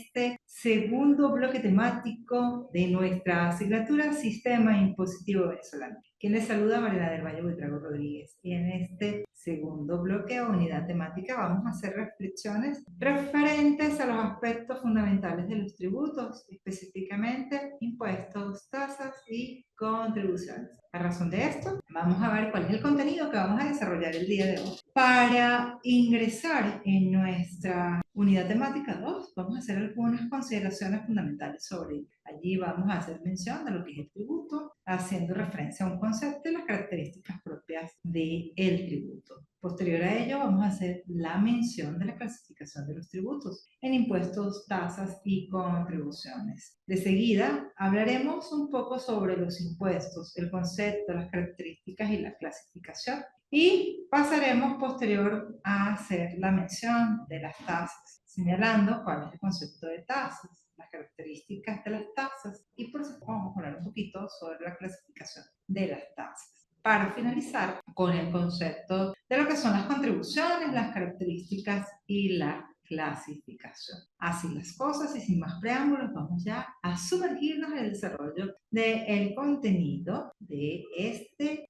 este segundo bloque temático de nuestra asignatura Sistema Impositivo Venezolano. Quien les saluda, Mariana del Valle Buitrago Rodríguez. Y en este segundo bloque o unidad temática vamos a hacer reflexiones referentes a los aspectos fundamentales de los tributos, específicamente impuestos, tasas y contribuciones. A razón de esto, vamos a ver cuál es el contenido que vamos a desarrollar el día de hoy. Para ingresar en nuestra unidad temática 2, vamos a hacer algunas consideraciones fundamentales sobre ello. Allí vamos a hacer mención de lo que es el tributo, haciendo referencia a un concepto y las características propias del tributo. Posterior a ello, vamos a hacer la mención de la clasificación de los tributos en impuestos, tasas y contribuciones. De seguida, hablaremos un poco sobre los impuestos, el concepto, las características y la clasificación. Y pasaremos posterior a hacer la mención de las tasas, señalando cuál es el concepto de tasas, las características de las tasas y por supuesto vamos a hablar un poquito sobre la clasificación de las tasas. Para finalizar con el concepto de lo que son las contribuciones, las características y la clasificación. Así las cosas y sin más preámbulos, vamos ya a sumergirnos en el desarrollo del contenido de este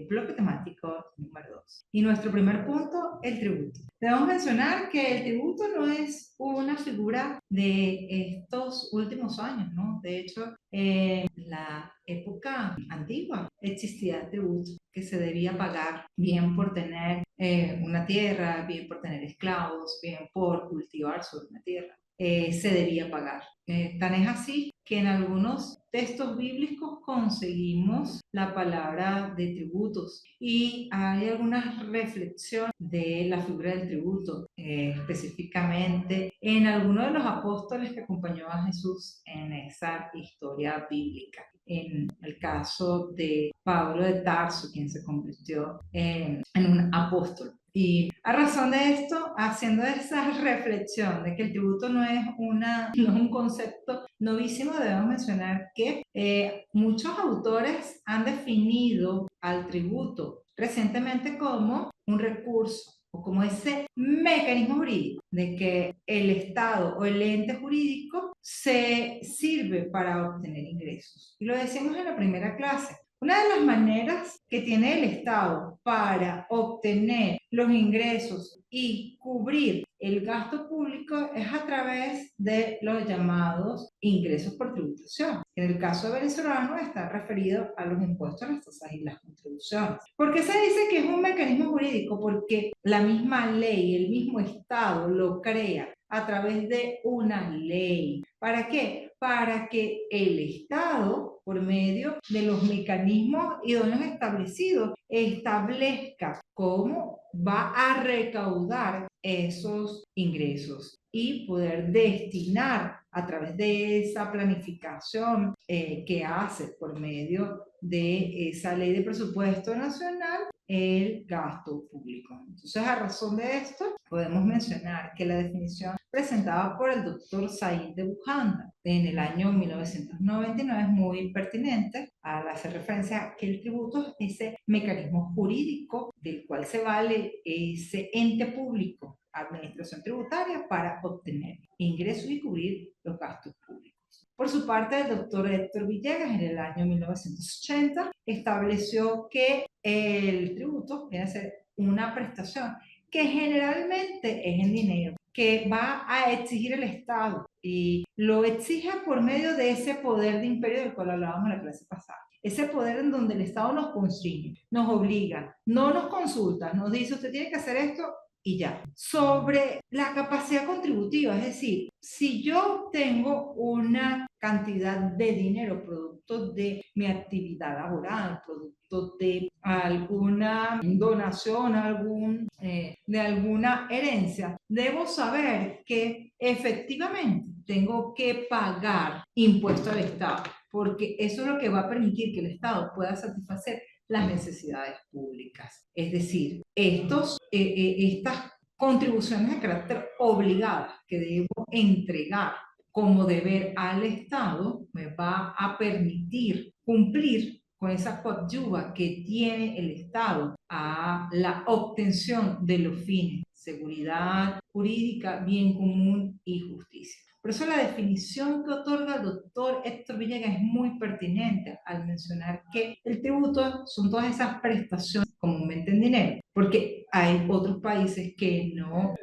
bloque temático número 2. Y nuestro primer punto, el tributo. Debemos mencionar que el tributo no es una figura de estos últimos años, ¿no? De hecho, en la época antigua existía el tributo que se debía pagar bien por tener una tierra, bien por tener esclavos, bien por cultivar sobre una tierra. Se debía pagar. Tan es así que en algunos textos bíblicos conseguimos la palabra de tributos y hay algunas reflexiones de la figura del tributo, específicamente en alguno de los apóstoles que acompañó a Jesús en esa historia bíblica. En el caso de Pablo de Tarso, quien se convirtió en un apóstol. Y a razón de esto, haciendo esa reflexión de que el tributo no es un concepto novísimo, debemos mencionar que muchos autores han definido al tributo recientemente como un recurso o como ese mecanismo jurídico de que el Estado o el ente jurídico se sirve para obtener ingresos. Y lo decimos en la primera clase. Una de las maneras que tiene el Estado para obtener los ingresos y cubrir el gasto público es a través de los llamados ingresos por tributación. En el caso venezolano está referido a los impuestos, las tasas y las contribuciones. ¿Por qué se dice que es un mecanismo jurídico? Porque la misma ley, el mismo Estado lo crea a través de una ley. ¿Para qué? Para que el Estado, por medio de los mecanismos idóneos establecidos, establezca cómo va a recaudar esos ingresos y poder destinar a través de esa planificación que hace por medio de esa ley de presupuesto nacional el gasto público. Entonces, a razón de esto, podemos mencionar que la definición presentada por el doctor Said de Bujanda en el año 1999 es muy pertinente al hacer referencia a que el tributo es ese mecanismo jurídico del cual se vale ese ente público, administración tributaria, para obtener ingresos y cubrir los gastos públicos. Por su parte, el doctor Héctor Villegas en el año 1980 estableció que el tributo viene a ser una prestación que generalmente es en dinero, que va a exigir el Estado y lo exige por medio de ese poder de imperio del cual hablábamos en la clase pasada. Ese poder en donde el Estado nos constriñe, nos obliga, no nos consulta, nos dice usted tiene que hacer esto y ya. Sobre la capacidad contributiva, es decir, si yo tengo una cantidad de dinero producto de mi actividad laboral, producto de alguna donación, de alguna herencia, debo saber que efectivamente tengo que pagar impuesto al Estado, porque eso es lo que va a permitir que el Estado pueda satisfacer las necesidades públicas. Es decir, estas contribuciones de carácter obligadas que debo entregar como deber al Estado me va a permitir cumplir con esa coadyuva que tiene el Estado a la obtención de los fines, seguridad jurídica, bien común y justicia. Por eso la definición que otorga el doctor Héctor Villegas es muy pertinente al mencionar que el tributo son todas esas prestaciones comúnmente en dinero, porque hay otros países que no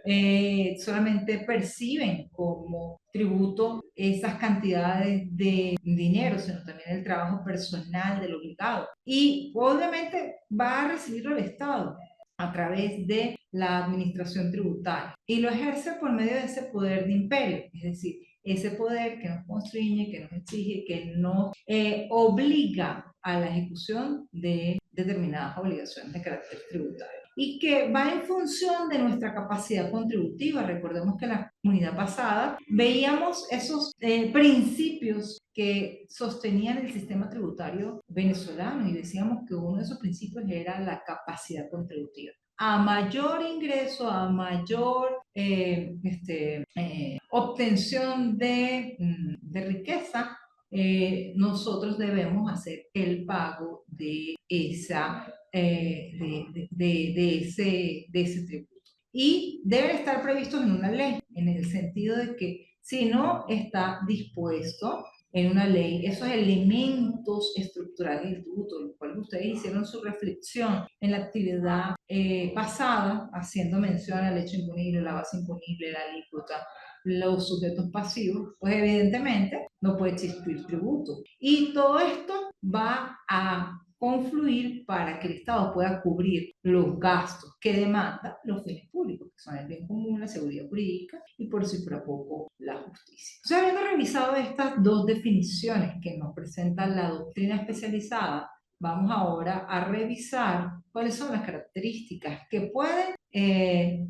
solamente perciben como tributo esas cantidades de dinero, sino también el trabajo personal del obligado. Y obviamente va a recibirlo el Estado a través de la administración tributaria y lo ejerce por medio de ese poder de imperio, es decir, ese poder que nos constriñe, que nos exige, que nos obliga a la ejecución de determinadas obligaciones de carácter tributario y que va en función de nuestra capacidad contributiva. Recordemos que en la comunidad pasada veíamos esos principios que sostenían el sistema tributario venezolano y decíamos que uno de esos principios era la capacidad contributiva. A mayor ingreso, a mayor obtención de riqueza, nosotros debemos hacer el pago de, esa, de ese tributo. Y deben estar previstos en una ley, en el sentido de que si no está dispuesto en una ley esos elementos estructurales del tributo, los cuales ustedes hicieron su reflexión en la actividad pasada, haciendo mención al hecho imponible, la base imponible, la alícuota, los sujetos pasivos, pues evidentemente no puede existir tributo. Y todo esto va a confluir para que el Estado pueda cubrir los gastos que demanda los fines públicos, que son el bien común, la seguridad jurídica y por si fuera poco la justicia. Entonces, habiendo revisado estas dos definiciones que nos presenta la doctrina especializada, vamos ahora a revisar cuáles son las características que pueden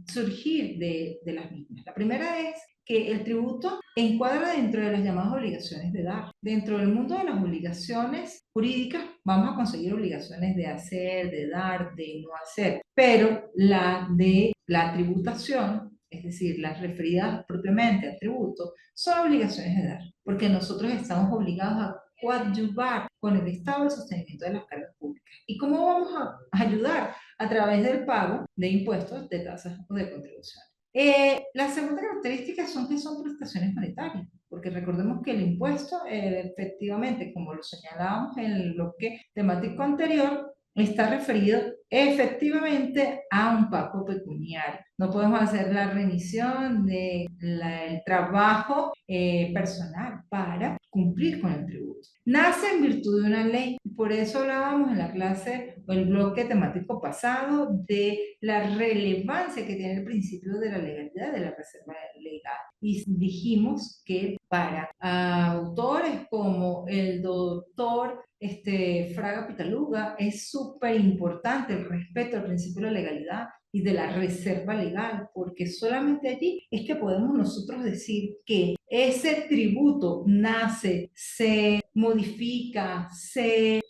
surgir de las mismas. La primera es que el tributo encuadra dentro de las llamadas obligaciones de dar. Dentro del mundo de las obligaciones jurídicas vamos a conseguir obligaciones de hacer, de dar, de no hacer, pero la de la tributación, es decir, las referidas propiamente al tributo, son obligaciones de dar, porque nosotros estamos obligados a coadyuvar con el Estado el sostenimiento de las cargas públicas. ¿Y cómo vamos a ayudar? A través del pago de impuestos, de tasas o de contribuciones. La segunda característica son que son prestaciones monetarias, porque recordemos que el impuesto, efectivamente, como lo señalábamos en el bloque temático anterior, está referido efectivamente a un pago pecuniario. No podemos hacer la remisión del trabajo personal para cumplir con el tributo. Nace en virtud de una ley. Por eso hablábamos en la clase o el bloque temático pasado de la relevancia que tiene el principio de la legalidad, de la reserva legal. Y dijimos que para autores como el doctor Fraga Pitaluga es súper importante el respeto al principio de la legalidad y de la reserva legal, porque solamente allí es que podemos nosotros decir que ese tributo nace, se modifica, se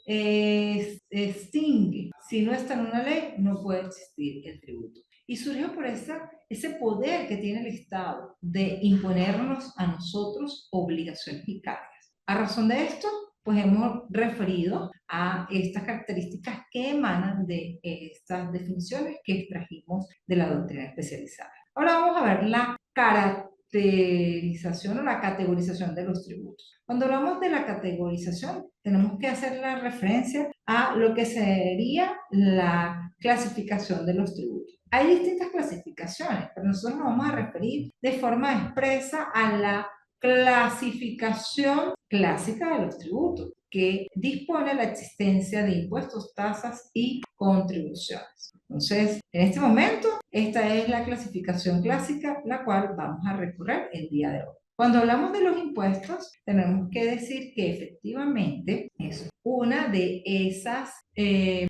extingue. Si no está en una ley, no puede existir el tributo. Y surgió por ese poder que tiene el Estado de imponernos a nosotros obligaciones y cargas. A razón de esto, pues hemos referido a estas características que emanan de estas definiciones que extrajimos de la doctrina especializada. Ahora vamos a ver la caracterización o la categorización de los tributos. Cuando hablamos de la categorización, tenemos que hacer la referencia a lo que sería la clasificación de los tributos. Hay distintas clasificaciones, pero nosotros nos vamos a referir de forma expresa a la clasificación clásica de los tributos, que dispone la existencia de impuestos, tasas y contribuciones. Entonces, en este momento, esta es la clasificación clásica, la cual vamos a recorrer el día de hoy. Cuando hablamos de los impuestos, tenemos que decir que efectivamente es una de esas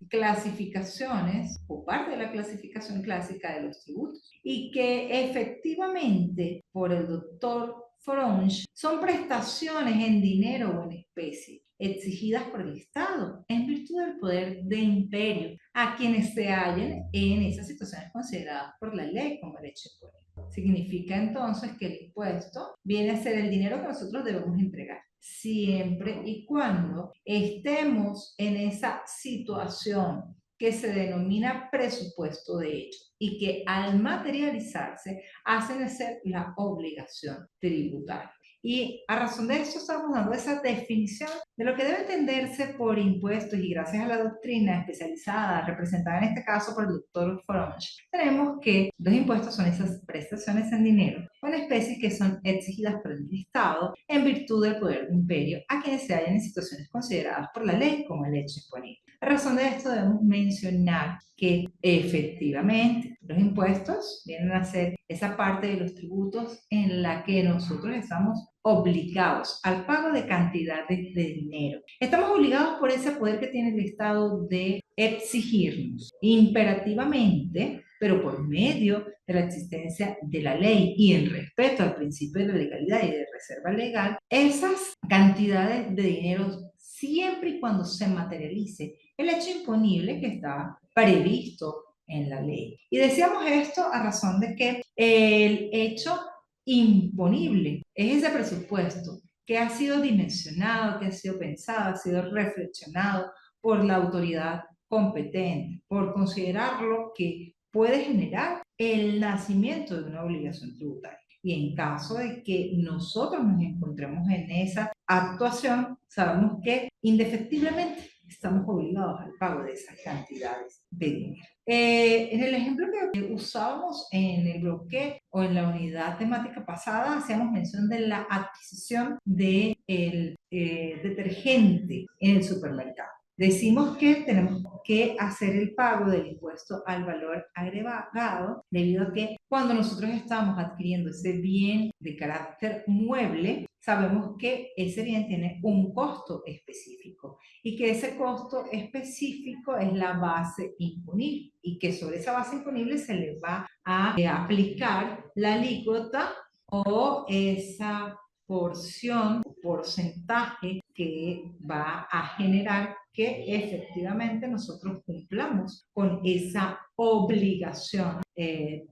clasificaciones o parte de la clasificación clásica de los tributos y que efectivamente por el doctor Fronch son prestaciones en dinero o en especie exigidas por el Estado en virtud del poder de imperio a quienes se hallen en esas situaciones consideradas por la ley como derecho imponible. Significa entonces que el impuesto viene a ser el dinero que nosotros debemos entregar siempre y cuando estemos en esa situación que se denomina presupuesto de hecho y que al materializarse hacen de ser la obligación tributaria. Y a razón de esto estamos dando esa definición de lo que debe entenderse por impuestos y gracias a la doctrina especializada representada en este caso por el doctor Fromage, tenemos que los impuestos son esas prestaciones en dinero o en especie que son exigidas por el Estado en virtud del poder de imperio a quienes se hallan en situaciones consideradas por la ley como el hecho imponible. A razón de esto debemos mencionar que efectivamente los impuestos vienen a ser esa parte de los tributos en la que nosotros estamos obligados al pago de cantidades de dinero. Estamos obligados por ese poder que tiene el Estado de exigirnos imperativamente, pero por medio de la existencia de la ley y en respeto al principio de la legalidad y de reserva legal, esas cantidades de dinero siempre y cuando se materialice el hecho imponible que está previsto en la ley. Y decíamos esto a razón de que el hecho imponible es ese presupuesto que ha sido dimensionado, que ha sido pensado, ha sido reflexionado por la autoridad competente, por considerarlo que puede generar el nacimiento de una obligación tributaria. Y en caso de que nosotros nos encontremos en esa actuación, sabemos que indefectiblemente estamos obligados al pago de esas cantidades de dinero. En el ejemplo que usábamos en el bloque o en la unidad temática pasada, hacíamos mención de la adquisición del detergente en el supermercado. Decimos que tenemos que hacer el pago del impuesto al valor agregado debido a que cuando nosotros estamos adquiriendo ese bien de carácter mueble, sabemos que ese bien tiene un costo específico y que ese costo específico es la base imponible y que sobre esa base imponible se le va a aplicar la alícuota o esa porción, porcentaje que va a generar que efectivamente nosotros cumplamos con esa obligación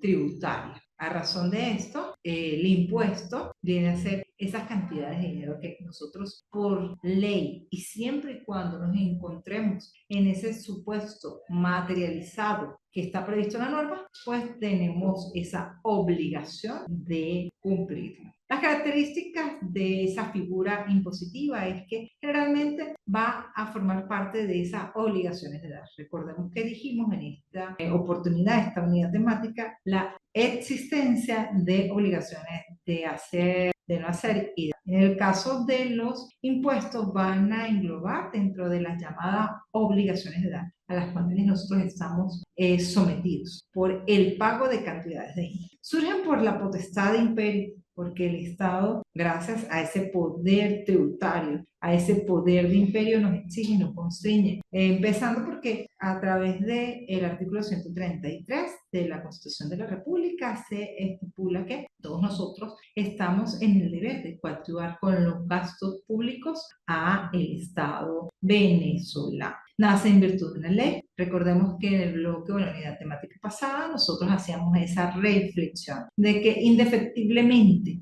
tributaria. A razón de esto, el impuesto viene a ser esas cantidades de dinero que nosotros por ley y siempre y cuando nos encontremos en ese supuesto materializado que está previsto en la norma, pues tenemos esa obligación de cumplirlo. Las características de esa figura impositiva es que generalmente va a formar parte de esas obligaciones de edad. Recordemos que dijimos en esta oportunidad, esta unidad temática, la existencia de obligaciones de hacer, de no hacer y en el caso de los impuestos van a englobar dentro de las llamadas obligaciones de edad a las cuales nosotros estamos sometidos por el pago de cantidades de dinero. Surgen por la potestad de imperio, porque el Estado, gracias a ese poder tributario, a ese poder de imperio, nos exige y nos constriñe. Empezando porque a través del artículo 133 de la Constitución de la República se estipula que todos nosotros estamos en el deber de coadyuvar con los gastos públicos a el Estado venezolano. Nace en virtud de una ley. Recordemos que en el bloque o en la unidad temática pasada nosotros hacíamos esa reflexión de que indefectiblemente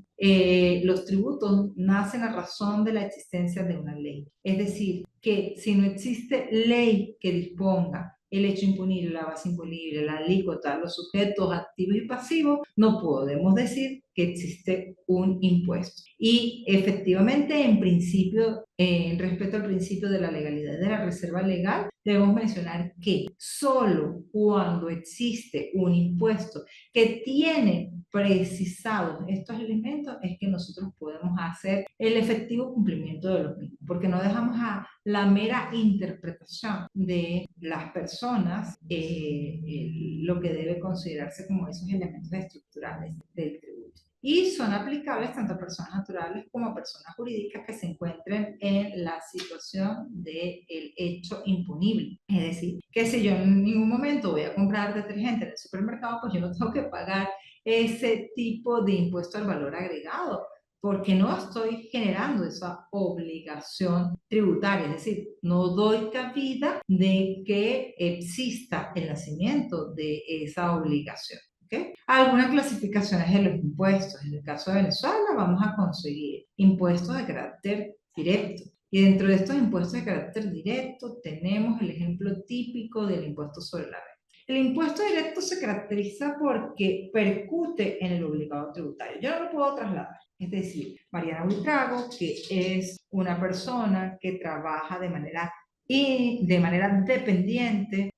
los tributos nacen a razón de la existencia de una ley. Es decir, que si no existe ley que disponga el hecho imponible, la base imponible, la alícuota, los sujetos activos y pasivos, no podemos decir que existe un impuesto. Y efectivamente, en principio, en respeto al principio de la legalidad y de la reserva legal, debemos mencionar que solo cuando existe un impuesto que tiene precisados estos elementos es que nosotros podemos hacer el efectivo cumplimiento de los mismos, porque no dejamos a la mera interpretación de las personas lo que debe considerarse como esos elementos estructurales del tributo. Y son aplicables tanto a personas naturales como a personas jurídicas que se encuentren en la situación del hecho imponible. Es decir, que si yo en ningún momento voy a comprar detergente en el supermercado, pues yo no tengo que pagar ese tipo de impuesto al valor agregado, porque no estoy generando esa obligación tributaria, es decir, no doy cabida de que exista el nacimiento de esa obligación. ¿Okay? Algunas clasificaciones de los impuestos. En el caso de Venezuela vamos a conseguir impuestos de carácter directo. Y dentro de estos impuestos de carácter directo tenemos el ejemplo típico del impuesto sobre la renta. El impuesto directo se caracteriza porque percute en el obligado tributario. Yo no lo puedo trasladar. Es decir, Mariana Buitrago, que es una persona que trabaja de manera dependiente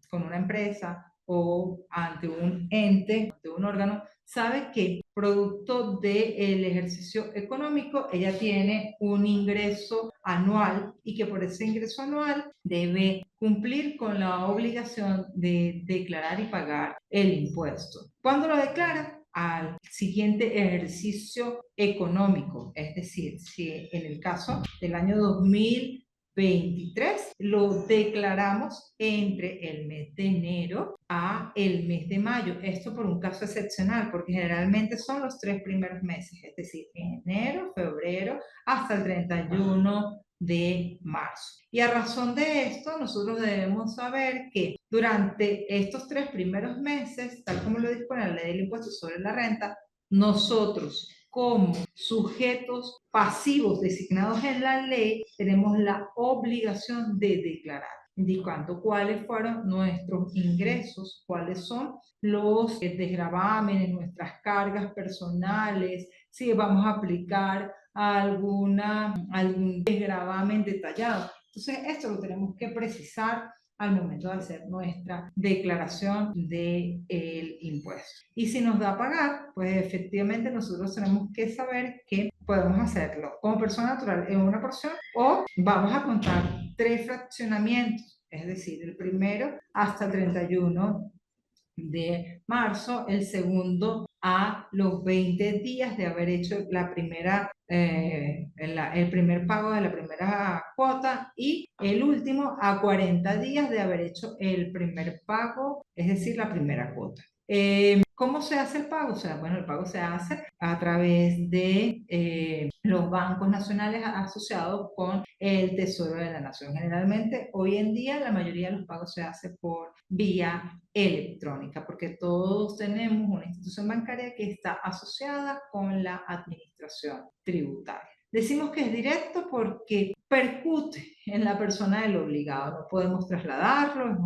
con una empresa o ante un ente, ante un órgano, sabe que producto del ejercicio económico ella tiene un ingreso anual y que por ese ingreso anual debe cumplir con la obligación de declarar y pagar el impuesto. ¿Cuándo lo declara? Al siguiente ejercicio económico, es decir, si en el caso del año 2023 lo declaramos entre el mes de enero a el mes de mayo. Esto por un caso excepcional, porque generalmente son los 3 primeros meses, es decir, enero, febrero, hasta el 31 de marzo. Y a razón de esto, nosotros debemos saber que durante estos 3 primeros meses, tal como lo dispone la ley del impuesto sobre la renta, nosotros como sujetos pasivos designados en la ley tenemos la obligación de declarar, indicando cuáles fueron nuestros ingresos, cuáles son los desgravámenes, nuestras cargas personales, si vamos a aplicar algún desgravamen detallado. Entonces, esto lo tenemos que precisar al momento de hacer nuestra declaración del impuesto. Y si nos da a pagar, pues efectivamente nosotros tenemos que saber que podemos hacerlo como persona natural en una porción o vamos a contar 3 fraccionamientos, es decir, el primero hasta el 31 de marzo, el segundo a los 20 días de haber hecho el primer pago de la primera cuota y el último a 40 días de haber hecho el primer pago, es decir, la primera cuota. ¿Cómo se hace el pago? O sea, bueno, el pago se hace a través de los bancos nacionales asociados con el Tesoro de la Nación. Generalmente, hoy en día, la mayoría de los pagos se hace por vía electrónica, porque todos tenemos una institución bancaria que está asociada con la administración tributaria. Decimos que es directo porque percute en la persona del obligado, no podemos trasladarlo, es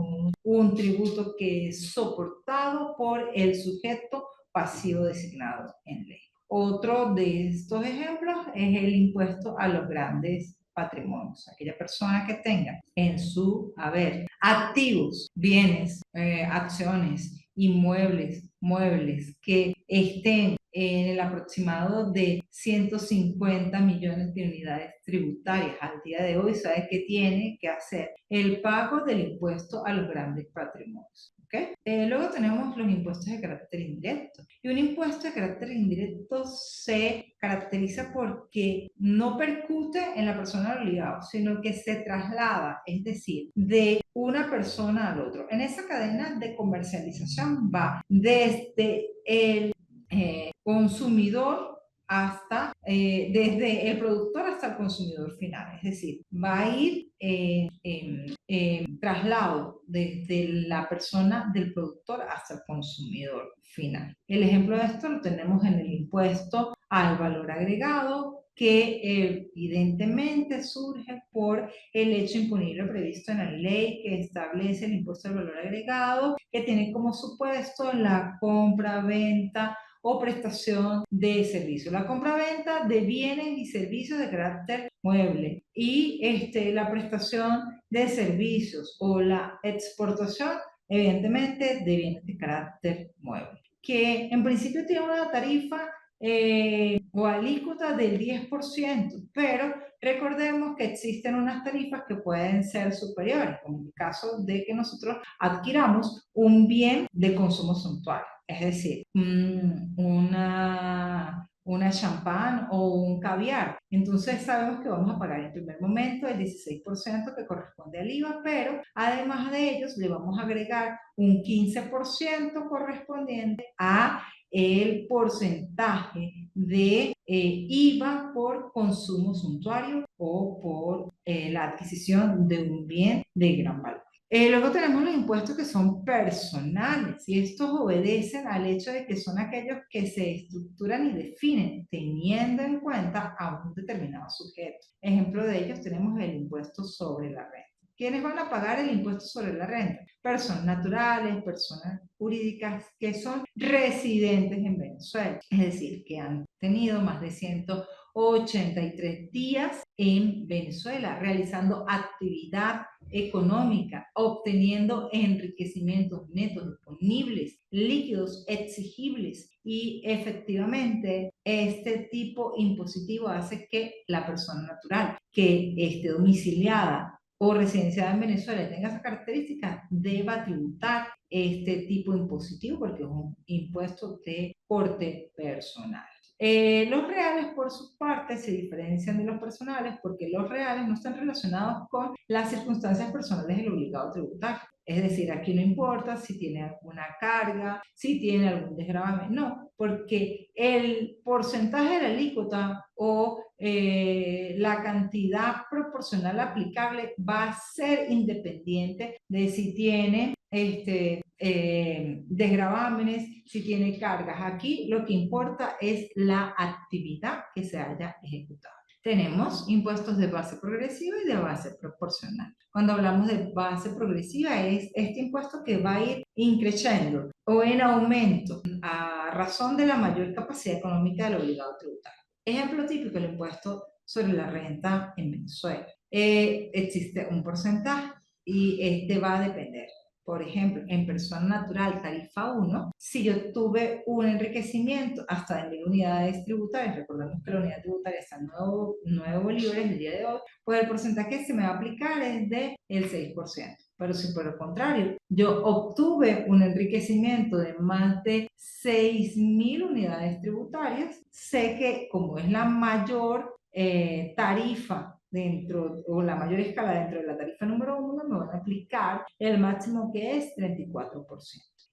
un tributo que es soportado por el sujeto pasivo designado en ley. Otro de estos ejemplos es el impuesto a los grandes patrimonios. Aquella persona que tenga en su haber activos, bienes, acciones, inmuebles, muebles que estén en el aproximado de 150 millones de unidades tributarias al día de hoy, sabe que tiene que hacer el pago del impuesto a los grandes patrimonios. ¿Okay? Luego tenemos los impuestos de carácter indirecto. Y un impuesto de carácter indirecto se caracteriza porque no percute en la persona del obligado, sino que se traslada, es decir, de una persona al otro. En esa cadena de comercialización va desde el consumidor hasta, desde el productor hasta el consumidor final. Es decir, va a ir traslado desde la persona del productor hasta el consumidor final. El ejemplo de esto lo tenemos en el impuesto al valor agregado, que evidentemente surge por el hecho imponible previsto en la ley que establece el impuesto al valor agregado, que tiene como supuesto la compra, venta o prestación de servicios. La compra-venta de bienes y servicios de carácter mueble y la prestación de servicios o la exportación, evidentemente, de bienes de carácter mueble, que en principio tiene una tarifa o alícuota del 10%, pero recordemos que existen unas tarifas que pueden ser superiores, como en el caso de que nosotros adquiramos un bien de consumo suntuario, es decir, una champán o un caviar. Entonces sabemos que vamos a pagar en primer momento el 16% que corresponde al IVA, pero además de ellos le vamos a agregar un 15% correspondiente a el porcentaje de IVA por consumo suntuario o por la adquisición de un bien de gran valor. Luego tenemos los impuestos que son personales y estos obedecen al hecho de que son aquellos que se estructuran y definen teniendo en cuenta a un determinado sujeto. Ejemplo de ellos tenemos el impuesto sobre la renta. ¿Quiénes van a pagar el impuesto sobre la renta? Personas naturales, personas jurídicas que son residentes en Venezuela, es decir, que han tenido más de 183 días en Venezuela, realizando actividad económica, obteniendo enriquecimientos netos disponibles, líquidos exigibles, y efectivamente este tipo impositivo hace que la persona natural que esté domiciliada o residenciada en Venezuela y tenga esa característica deba tributar este tipo impositivo porque es un impuesto de corte personal. Los reales, por su parte, se diferencian de los personales porque los reales no están relacionados con las circunstancias personales del obligado tributario. Es decir, aquí no importa si tiene alguna carga, si tiene algún desgravamen, no, porque el porcentaje de la alícuota o la cantidad proporcional aplicable va a ser independiente de si tiene desgravámenes, si tiene cargas. Aquí lo que importa es la actividad que se haya ejecutado. Tenemos impuestos de base progresiva y de base proporcional. Cuando hablamos de base progresiva es este impuesto que va a ir increciendo o en aumento a razón de la mayor capacidad económica del obligado tributario. Ejemplo típico, el impuesto sobre la renta en Venezuela. Existe un porcentaje y este va a depender. Por ejemplo, en persona natural, tarifa 1, si yo tuve un enriquecimiento hasta de 1000 unidades tributarias, recordemos que la unidad tributaria está en 9 bolívares el día de hoy, pues el porcentaje que se me va a aplicar es del 6%. Pero si por el contrario, yo obtuve un enriquecimiento de más de 6000 unidades tributarias, sé que como es la mayor tarifa dentro, o la mayor escala dentro de la tarifa número 1, me van a aplicar el máximo que es 34%.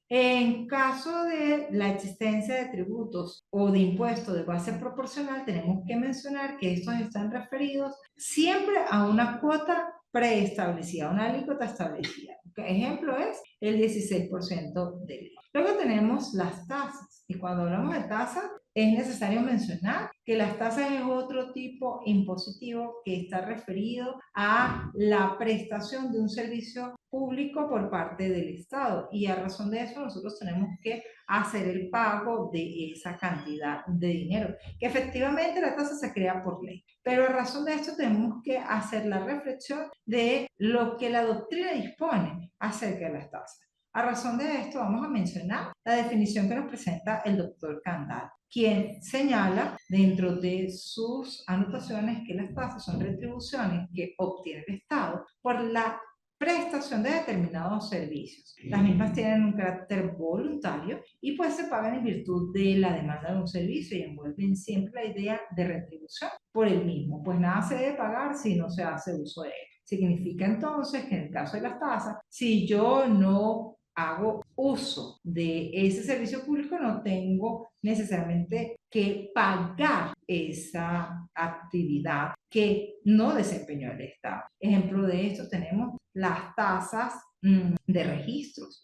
En caso de la existencia de tributos o de impuestos de base proporcional, tenemos que mencionar que estos están referidos siempre a una cuota preestablecida, una alícuota establecida. Ejemplo es el 16% del IVA. Luego tenemos las tasas, y cuando hablamos de tasas, es necesario mencionar que las tasas es otro tipo impositivo que está referido a la prestación de un servicio público por parte del Estado, y a razón de eso nosotros tenemos que hacer el pago de esa cantidad de dinero, que efectivamente la tasa se crea por ley, pero a razón de esto tenemos que hacer la reflexión de lo que la doctrina dispone acerca de las tasas. A razón de esto vamos a mencionar la definición que nos presenta el doctor Candal, quien señala dentro de sus anotaciones que las tasas son retribuciones que obtiene el Estado por la prestación de determinados servicios. Las mismas tienen un carácter voluntario y pues se pagan en virtud de la demanda de un servicio y envuelven siempre la idea de retribución por el mismo, pues nada se debe pagar si no se hace uso de él. Significa entonces que en el caso de las tasas, si yo no hago uso de ese servicio público, no tengo necesariamente que pagar esa actividad que no desempeñó el Estado. Ejemplo de esto tenemos las tasas de registros.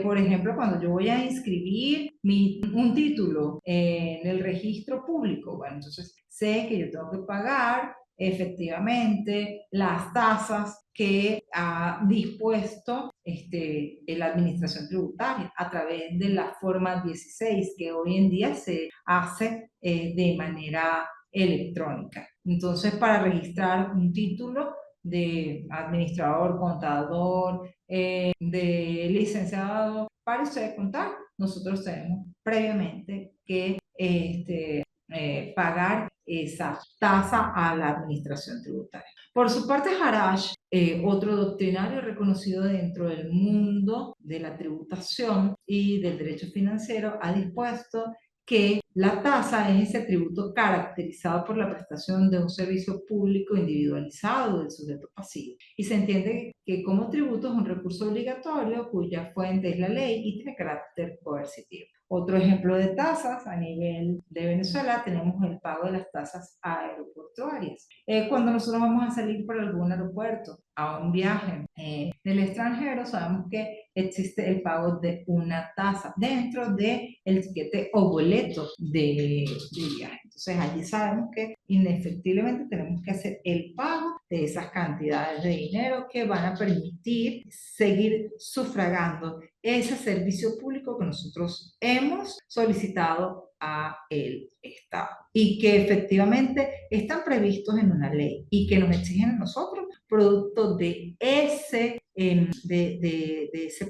Por ejemplo, cuando yo voy a inscribir un título en el registro público, bueno, entonces sé que yo tengo que pagar efectivamente las tasas que ha dispuesto la administración tributaria a través de la forma 16 que hoy en día se hace de manera electrónica. Entonces, para registrar un título de administrador, contador, de licenciado, para usted contar, nosotros tenemos previamente que pagar esa tasa a la administración tributaria. Por su parte, Harash, otro doctrinario reconocido dentro del mundo de la tributación y del derecho financiero, ha dispuesto que la tasa es ese tributo caracterizado por la prestación de un servicio público individualizado del sujeto pasivo. Y se entiende que como tributo es un recurso obligatorio cuya fuente es la ley y tiene carácter coercitivo. Otro ejemplo de tasas a nivel de Venezuela, tenemos el pago de las tasas aeroportuarias. Cuando nosotros vamos a salir por algún aeropuerto a un viaje del extranjero, sabemos que existe el pago de una tasa dentro del tiquete o boleto de viaje. Entonces allí sabemos que indefectiblemente tenemos que hacer el pago de esas cantidades de dinero que van a permitir seguir sufragando ese servicio público que nosotros hemos solicitado a el Estado y que efectivamente están previstos en una ley y que nos exigen a nosotros producto de ese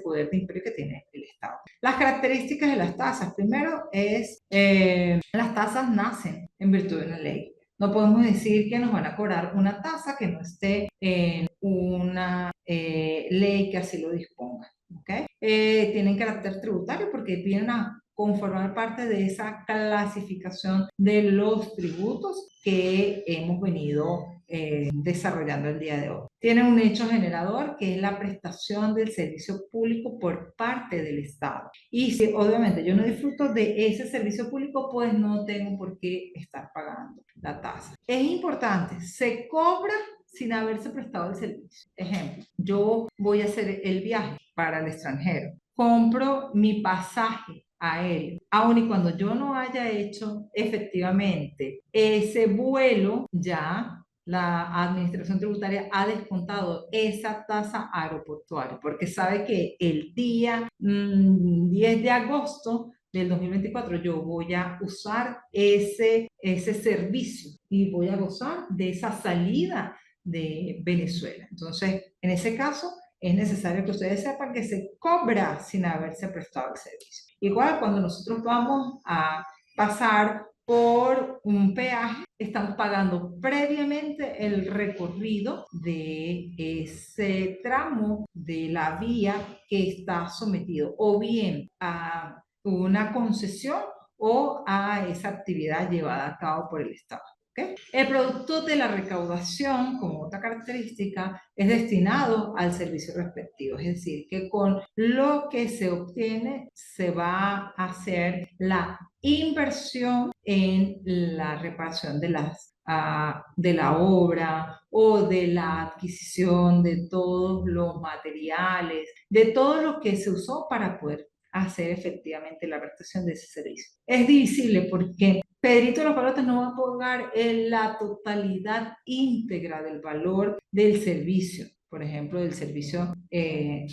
poder de imperio que tiene el Estado. Las características de las tasas. Primero es, las tasas nacen en virtud de una ley. No podemos decir que nos van a cobrar una tasa que no esté en una ley que así lo disponga. ¿Okay? Tienen carácter tributario porque vienen a conformar parte de esa clasificación de los tributos que hemos venido desarrollando el día de hoy. Tiene un hecho generador que es la prestación del servicio público por parte del Estado. Y si obviamente yo no disfruto de ese servicio público, pues no tengo por qué estar pagando la tasa. Es importante, se cobra sin haberse prestado el servicio. Ejemplo, yo voy a hacer el viaje para el extranjero, compro mi pasaje aéreo, aun y cuando yo no haya hecho efectivamente ese vuelo, ya la administración tributaria ha descontado esa tasa aeroportuaria, porque sabe que el día 10 de agosto del 2024 yo voy a usar ese servicio y voy a gozar de esa salida de Venezuela. Entonces, en ese caso, es necesario que ustedes sepan que se cobra sin haberse prestado el servicio. Igual, cuando nosotros vamos a pasar por un peaje, estamos pagando previamente el recorrido de ese tramo de la vía que está sometido o bien a una concesión o a esa actividad llevada a cabo por el Estado. ¿Okay? El producto de la recaudación, como otra característica, es destinado al servicio respectivo, es decir, que con lo que se obtiene se va a hacer la inversión en la reparación de la obra o de la adquisición de todos los materiales, de todo lo que se usó para poder hacer efectivamente la prestación de ese servicio. Es divisible porque Pedrito de los Palotes no va a pagar la totalidad íntegra del valor del servicio, por ejemplo, del servicio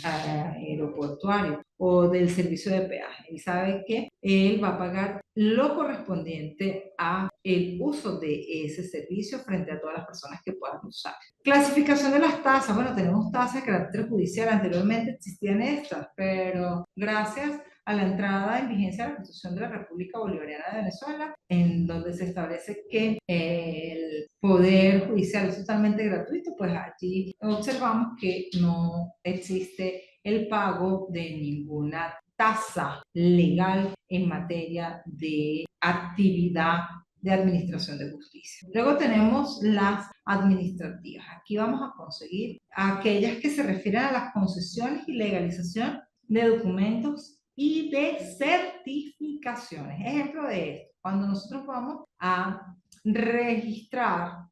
aeroportuario o del servicio de peaje. Él sabe que él va a pagar lo correspondiente a el uso de ese servicio frente a todas las personas que puedan usar. Clasificación de las tasas. Bueno, tenemos tasas de carácter judicial. Anteriormente existían estas, pero gracias a la entrada en vigencia de la Constitución de la República Bolivariana de Venezuela, en donde se establece que el poder judicial es totalmente gratuito, pues allí observamos que no existe el pago de ninguna tasa legal en materia de actividad de administración de justicia. Luego tenemos las administrativas. Aquí vamos a conseguir aquellas que se refieren a las concesiones y legalización de documentos y de certificaciones. Ejemplo de esto, cuando nosotros vamos a registrar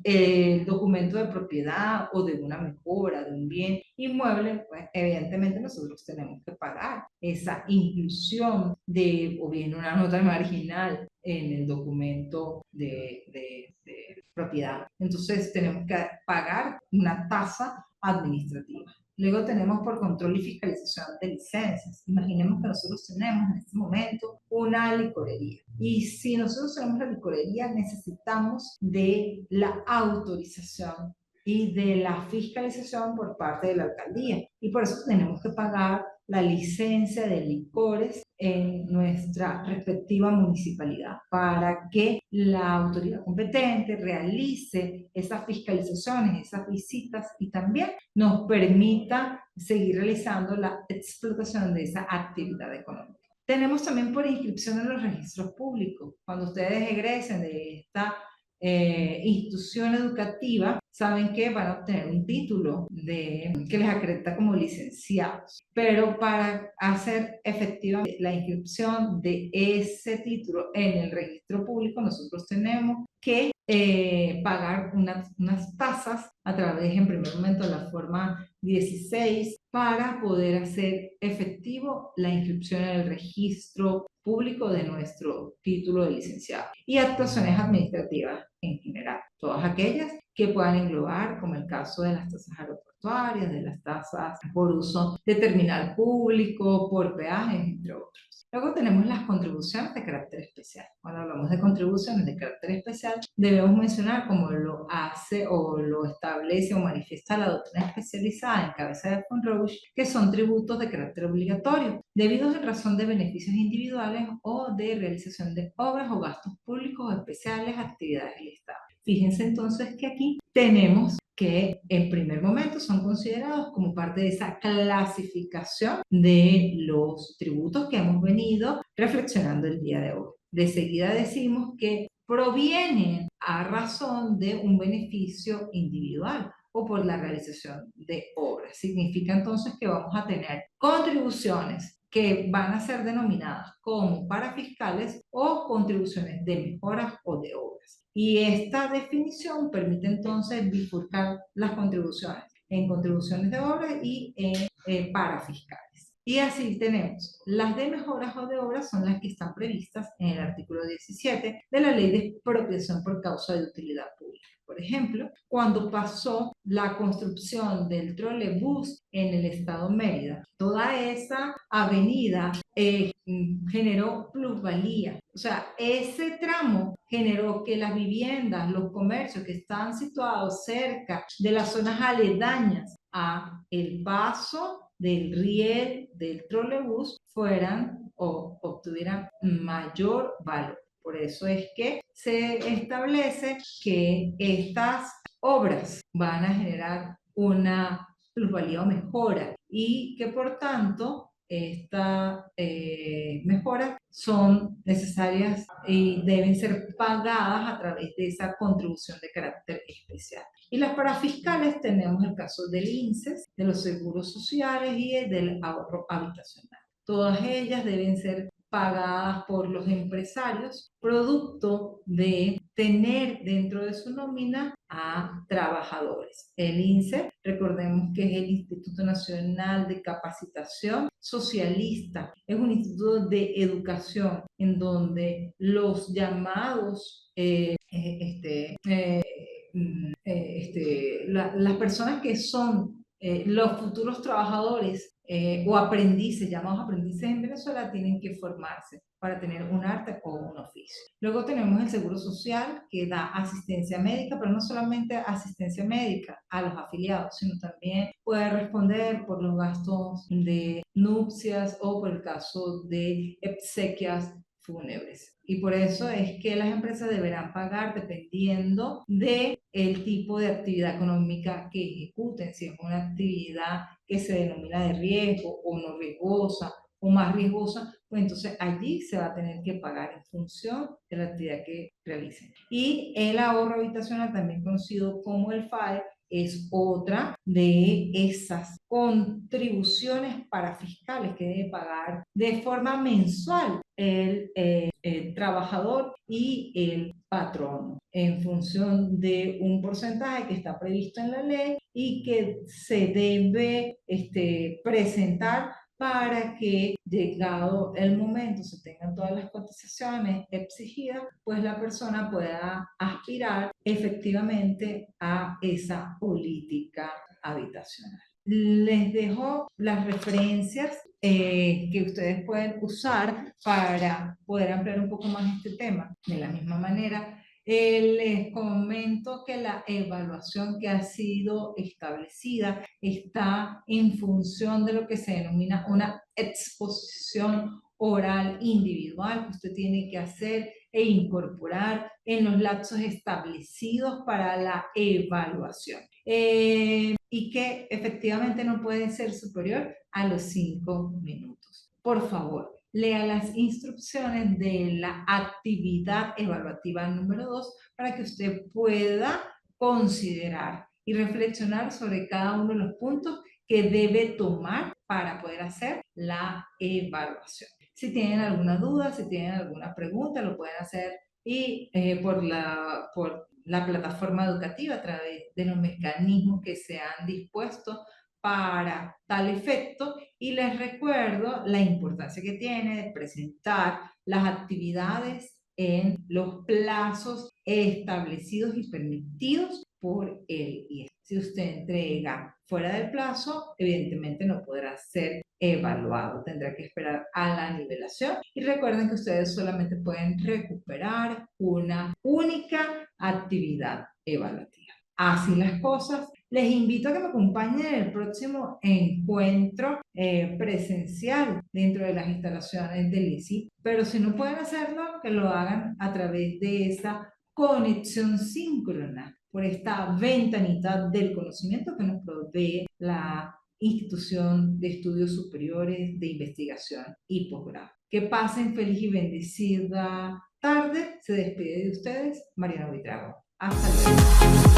el documento de propiedad o de una mejora de un bien inmueble, pues evidentemente nosotros tenemos que pagar esa inclusión de o bien una nota marginal en el documento de propiedad. Entonces tenemos que pagar una tasa administrativa. Luego tenemos por control y fiscalización de licencias. Imaginemos que nosotros tenemos en este momento una licorería. Y si nosotros tenemos la licorería, necesitamos de la autorización y de la fiscalización por parte de la alcaldía. Y por eso tenemos que pagar la licencia de licores en nuestra respectiva municipalidad para que la autoridad competente realice esas fiscalizaciones, esas visitas y también nos permita seguir realizando la explotación de esa actividad económica. Tenemos también por inscripción en los registros públicos. Cuando ustedes egresen de esta institución educativa, saben que van a obtener un título que les acredita como licenciados. Pero para hacer efectiva la inscripción de ese título en el registro público, nosotros tenemos que pagar unas tasas a través, en primer momento, de la forma 16 para poder hacer efectivo la inscripción en el registro público de nuestro título de licenciado y actuaciones administrativas en general, todas aquellas que puedan englobar, como el caso de las tasas aeroportuarias, de las tasas por uso de terminal público, por peajes, entre otros. Luego tenemos las contribuciones de carácter especial. Cuando hablamos de contribuciones de carácter especial, debemos mencionar como lo hace o lo establece o manifiesta la doctrina especializada en cabeza de Fonroche, que son tributos de carácter obligatorio, debidos en razón de beneficios individuales o de realización de obras o gastos públicos o especiales, actividades del Estado. Fíjense entonces que aquí tenemos que en primer momento son considerados como parte de esa clasificación de los tributos que hemos venido reflexionando el día de hoy. De seguida decimos que provienen a razón de un beneficio individual o por la realización de obras. Significa entonces que vamos a tener contribuciones que van a ser denominadas como parafiscales o contribuciones de mejoras o de obras. Y esta definición permite entonces bifurcar las contribuciones en contribuciones de obras y en parafiscales. Y así tenemos las de mejoras o de obras son las que están previstas en el artículo 17 de la Ley de Expropiación por causa de utilidad pública. Por ejemplo, cuando pasó la construcción del trolebús en el estado Mérida, toda esa avenida generó plusvalía. O sea, ese tramo generó que las viviendas, los comercios que estaban situados cerca de las zonas aledañas a el paso del riel del trolebús fueran o obtuvieran mayor valor. Por eso es que se establece que estas obras van a generar una plusvalía o mejora y que por tanto estas mejoras son necesarias y deben ser pagadas a través de esa contribución de carácter especial. Y las parafiscales tenemos el caso del INSES, de los seguros sociales y del ahorro habitacional. Todas ellas deben ser pagadas por los empresarios, producto de tener dentro de su nómina a trabajadores. El INSE, recordemos que es el Instituto Nacional de Capacitación Socialista, es un instituto de educación en donde los llamados las personas que son los futuros trabajadores o aprendices, llamados aprendices en Venezuela, tienen que formarse para tener un arte o un oficio. Luego tenemos el Seguro Social, que da asistencia médica, pero no solamente asistencia médica a los afiliados, sino también puede responder por los gastos de nupcias o por el caso de exequias fúnebres. Y por eso es que las empresas deberán pagar dependiendo del tipo de actividad económica que ejecuten, si es una actividad que se denomina de riesgo o no riesgosa o más riesgosa, pues entonces allí se va a tener que pagar en función de la actividad que realicen. Y el ahorro habitacional, también conocido como el FAE, es otra de esas contribuciones parafiscales que debe pagar de forma mensual el trabajador y el patrono en función de un porcentaje que está previsto en la ley y que se debe presentar para que, llegado el momento, se tengan todas las cotizaciones exigidas, pues la persona pueda aspirar efectivamente a esa política habitacional. Les dejo las referencias que ustedes pueden usar para poder ampliar un poco más este tema. De la misma manera, les comento que la evaluación que ha sido establecida está en función de lo que se denomina una exposición oral individual que usted tiene que hacer e incorporar en los lapsos establecidos para la evaluación. Y que efectivamente no puede ser superior a los 5 minutos. Por favor, lea las instrucciones de la actividad evaluativa número 2 para que usted pueda considerar y reflexionar sobre cada uno de los puntos que debe tomar para poder hacer la evaluación. Si tienen alguna duda, si tienen alguna pregunta, lo pueden hacer y por la plataforma educativa a través de los mecanismos que se han dispuesto para tal efecto, y les recuerdo la importancia que tiene de presentar las actividades en los plazos establecidos y permitidos por el IES. Si usted entrega fuera del plazo, evidentemente no podrá ser evaluado, tendrá que esperar a la nivelación. Y recuerden que ustedes solamente pueden recuperar una única actividad evaluativa. Así las cosas, les invito a que me acompañen en el próximo encuentro presencial dentro de las instalaciones del ICI, pero si no pueden hacerlo, que lo hagan a través de esta conexión síncrona por esta ventanita del conocimiento que nos provee la institución de estudios superiores de investigación y posgrado. Que pasen feliz y bendecida tarde. Se despide de ustedes Mariana Buitrago. Hasta luego.